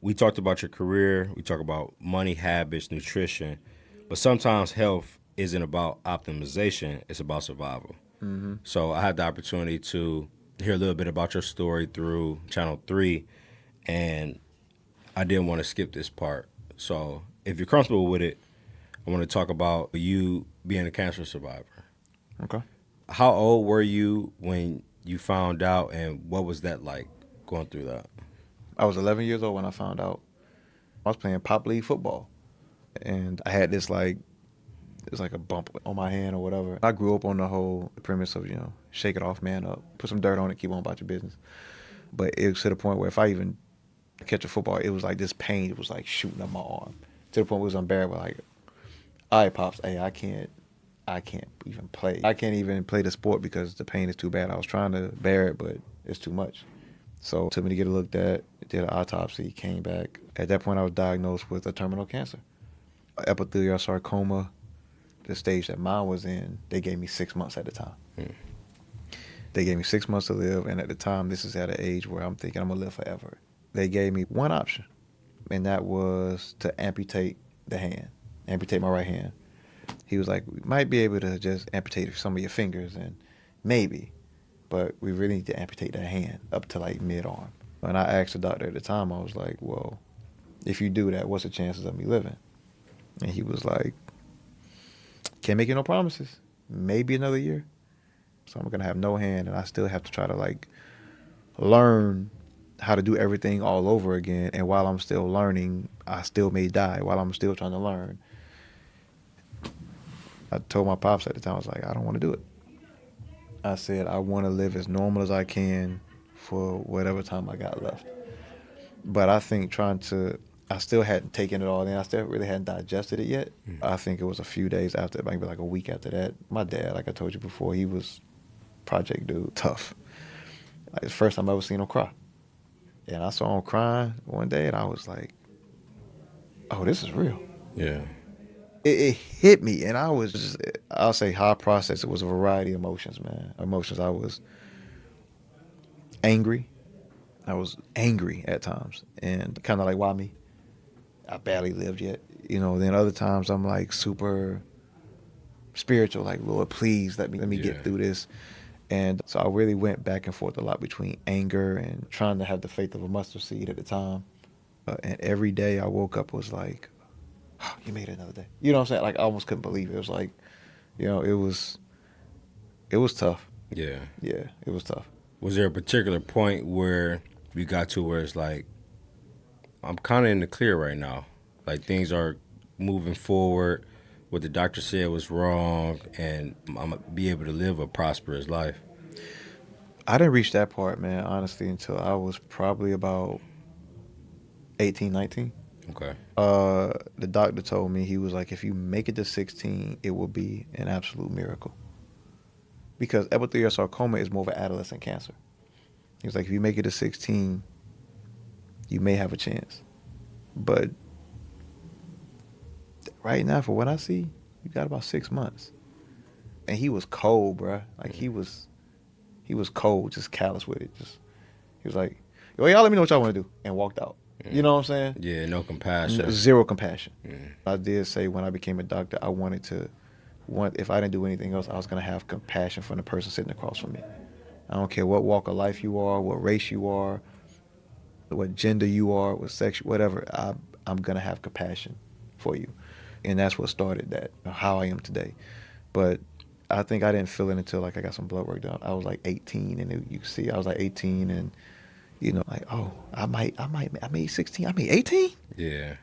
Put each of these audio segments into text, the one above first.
we talked about your career, we talk about money, habits, nutrition, but sometimes health isn't about optimization, it's about survival. So I had the opportunity to hear a little bit about your story through Channel 3, and I didn't want to skip this part. So if you're comfortable with it, I want to talk about you being a cancer survivor. Okay. How old were you when you found out, and what was that like going through that? I was 11 years old when I found out. I was playing pop league football, and I had this like it was like a bump on my hand or whatever. I grew up on the whole premise of shake it off, man up, put some dirt on it, keep on about your business. But it was to the point where if I even catch a football, it was like this pain. It was like shooting up my arm to the point where it was unbearable. Like, all right, pops, hey, I can't even play. I can't even play the sport because the pain is too bad. I was trying to bear it, but it's too much. So it took me to get it looked at, did an autopsy, came back. At that point, I was diagnosed with a terminal cancer. Epithelial sarcoma, the stage that mine was in, they gave me 6 months at the time. They gave me 6 months to live, and at the time, this is at an age where I'm thinking I'm going to live forever. They gave me one option, and that was to amputate the hand, amputate my right hand. He was like, we might be able to just amputate some of your fingers, and maybe, but we really need to amputate that hand up to like mid-arm. When I asked the doctor at the time, I was like, well, if you do that, what's the chances of me living? And he was like, can't make you no promises. Maybe another year. So I'm going to have no hand, and I still have to try to like learn how to do everything all over again. And while I'm still learning, I still may die while I'm still trying to learn. I told my pops at the time, I was like, I don't want to do it. I said, I want to live as normal as I can for whatever time I got left. But I think I still hadn't taken it all in. I still really hadn't digested it yet. I think it was a few days after, maybe like a week after that. My dad, like I told you before, he was project dude, tough. Like, it's the first time I ever seen him cry. And I saw him crying one day, and I was like, oh, this is real. Yeah. It hit me, and I was just, I'll say how I processed it was a variety of emotions, man. Emotions. I was angry. I was angry at times, and kind of like, why me? I barely lived yet. Then other times I'm like super spiritual, like, Lord, please let me get through this. And so I really went back and forth a lot between anger and trying to have the faith of a mustard seed at the time. And every day I woke up was like, oh, you made it another day. You know what I'm saying? Like, I almost couldn't believe it. It was like, it was tough. Yeah. Yeah, it was tough. Was there a particular point where you got to where it's like, I'm kind of in the clear right now. Like, things are moving forward. What the doctor said was wrong, and I'm going to be able to live a prosperous life. I didn't reach that part, man, honestly, until I was probably about 18, 19. Okay. The doctor told me, he was like, if you make it to 16, it will be an absolute miracle. Because epithelial sarcoma is more of an adolescent cancer. He was like, if you make it to 16, you may have a chance. But right now, for what I see, you got about 6 months. And he was cold, bruh. Like, he was cold, just callous with it. He was like, yo, y'all let me know what y'all want to do. And walked out. You know what I'm saying? Yeah, no compassion. Zero compassion. I did say when I became a doctor, I if I didn't do anything else, I was going to have compassion for the person sitting across from me. I don't care what walk of life you are, what race you are, what gender you are, what sex, whatever. I'm going to have compassion for you. And that's what started that, how I am today. But I think I didn't feel it until like I got some blood work done. I was like 18, and you can see I was like 18, and like, oh, I made 16, I made 18. Yeah.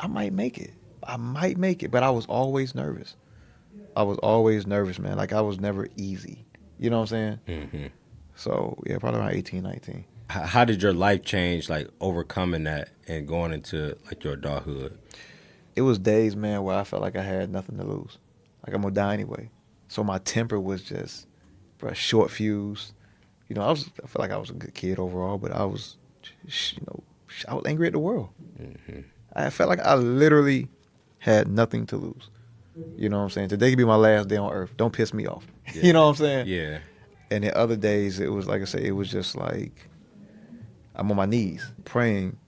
I might make it, but I was always nervous. Man. Like, I was never easy. You know what I'm saying? Mm-hmm. So yeah, probably around 18, 19. How did your life change, like overcoming that and going into like your adulthood? It was days, man, where I felt like I had nothing to lose. Like, I'm gonna die anyway. So my temper was just, bro, short fuse. I felt like I was a good kid overall, but I was angry at the world. Mm-hmm. I felt like I literally had nothing to lose. You know what I'm saying? Today could be my last day on earth. Don't piss me off. Yeah. You know what I'm saying? Yeah. And the other days, it was like I say, it was just like I'm on my knees praying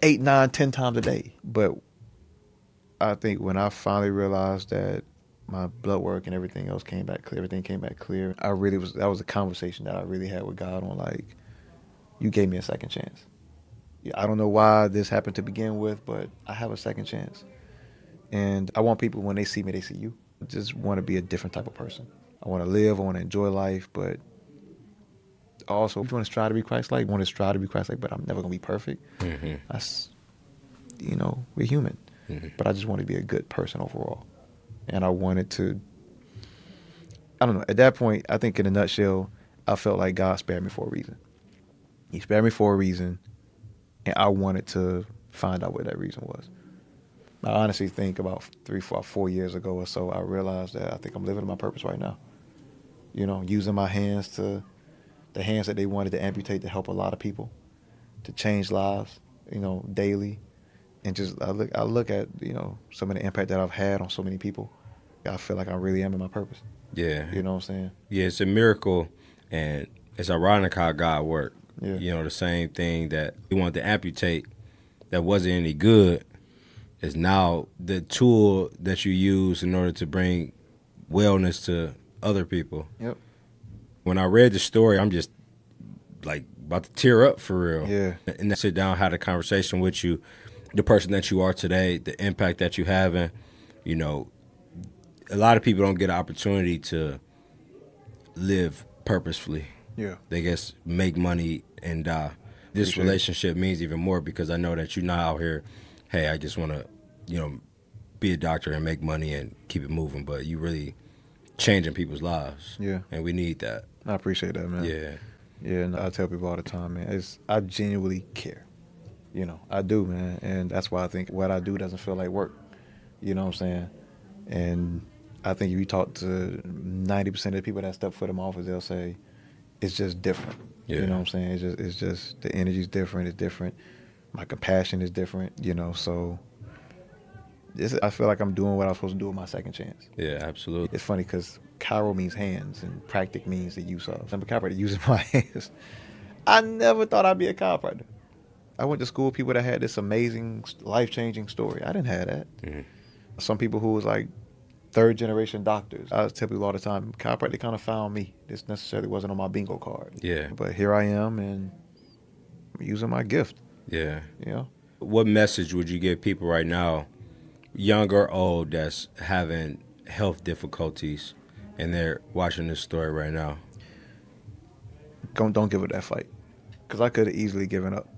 8, 9, 10 times a day. But I think when I finally realized that my blood work and everything else came back clear, everything came back clear, that was a conversation that I really had with God on, like, you gave me a second chance. Yeah, I don't know why this happened to begin with, but I have a second chance. And I want people, when they see me, they see you. I just want to be a different type of person. I want to live, I want to enjoy life, but also want to strive to be Christ-like, but I'm never going to be perfect. Mm-hmm. That's, we're human. Mm-hmm. But I just want to be a good person overall. And I wanted to, I don't know, at that point, I think in a nutshell, I felt like God spared me for a reason. He spared me for a reason, and I wanted to find out what that reason was. I honestly think about 4 years ago or so, I realized that I think I'm living in my purpose right now. Using my hands the hands that they wanted to amputate to help a lot of people, to change lives, daily. And just I look at, some of the impact that I've had on so many people. I feel like I really am in my purpose. Yeah. You know what I'm saying? Yeah, it's a miracle, and it's ironic how God worked. Yeah. The same thing that he wanted to amputate that wasn't any good is now the tool that you use in order to bring wellness to other people. Yep. When I read the story, I'm just like about to tear up for real. Yeah. And then sit down, had a conversation with you, the person that you are today, the impact that you having. A lot of people don't get an opportunity to live purposefully. Yeah. They just make money and die. This Appreciate relationship means even more because I know that you're not out here, hey, I just want to, be a doctor and make money and keep it moving, but you really changing people's lives. Yeah. And we need that. I appreciate that, man. Yeah. Yeah, and I tell people all the time, man, I genuinely care. I do, man. And that's why I think what I do doesn't feel like work. You know what I'm saying? And I think if you talk to 90% of the people that step foot in my office, they'll say, it's just different. Yeah. You know what I'm saying? It's just the energy's different. It's different. My compassion is different, so I feel like I'm doing what I was supposed to do with my second chance. Yeah, absolutely. It's funny because chiro means hands and practic means the use of. I'm a chiropractor using my hands. I never thought I'd be a chiropractor. I went to school with people that had this amazing, life-changing story. I didn't have that. Mm-hmm. Some people who was like third-generation doctors. I tell people all the time, chiropractic kind of found me. This necessarily wasn't on my bingo card. Yeah. But here I am, and I'm using my gift. Yeah. You know? What message would you give people right now, young or old, that's having health difficulties and they're watching this story right now? Don't give up that fight. Because I could have easily given up.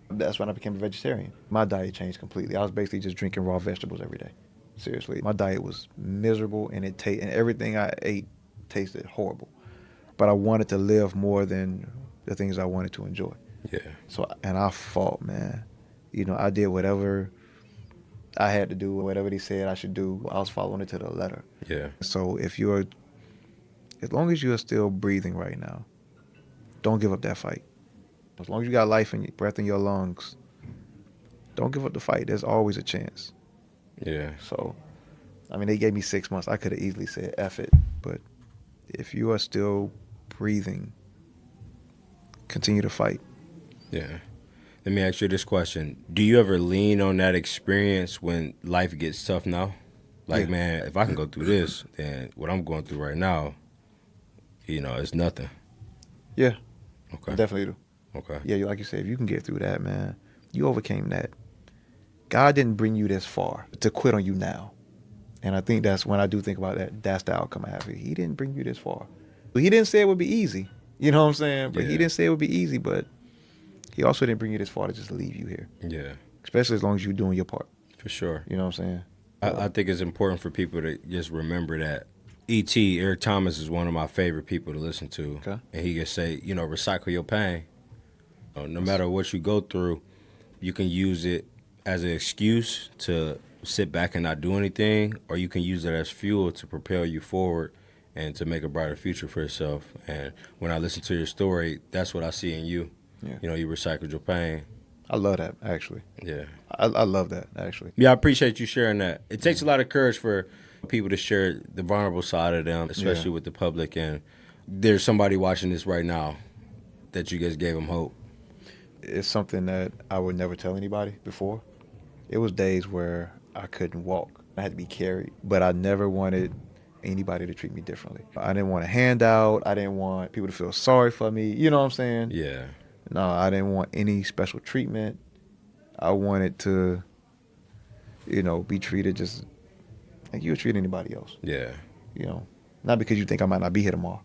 That's when I became a vegetarian. My diet changed completely. I was basically just drinking raw vegetables every day. Seriously. My diet was miserable, and and everything I ate tasted horrible. But I wanted to live more than the things I wanted to enjoy. Yeah. And I fought, man. I did whatever I had to do, whatever they said I should do. I was following it to the letter. Yeah. So as long as you are still breathing right now, don't give up that fight. As long as you got life and breath in your lungs, don't give up the fight. There's always a chance. Yeah. So, they gave me 6 months. I could have easily said, F it. But if you are still breathing, continue to fight. Yeah. Let me ask you this question. Do you ever lean on that experience when life gets tough now? Like, man, if I can go through this, then what I'm going through right now, it's nothing. Yeah. Okay. I definitely do. Okay. Yeah, like you said, if you can get through that, man, you overcame that. God didn't bring you this far to quit on you now. And I think that's when I do think about that, that's the outcome I have. He didn't bring you this far. He didn't say it would be easy. You know what I'm saying? But he didn't say it would be easy, but he also didn't bring you this far to just leave you here. Yeah. Especially as long as you're doing your part. For sure. You know what I'm saying? I think it's important for people to just remember that E.T., Eric Thomas, is one of my favorite people to listen to. Okay. And he can say, recycle your pain. No matter what you go through, you can use it as an excuse to sit back and not do anything, or you can use it as fuel to propel you forward and to make a brighter future for yourself. And when I listen to your story, that's what I see in you. Yeah. You recycled your pain. I love that, actually. Yeah. I love that, actually. Yeah, I appreciate you sharing that. It takes a lot of courage for people to share the vulnerable side of them, especially with the public. And there's somebody watching this right now that you guys gave them hope. it's something that I would never tell anybody before. It was days where I couldn't walk. I had to be carried, but I never wanted anybody to treat me differently. I didn't want a handout. I didn't want people to feel sorry for me. You know what I'm saying? Yeah. No, I didn't want any special treatment. I wanted to, be treated just like you would treat anybody else. Yeah. Not because you think I might not be here tomorrow.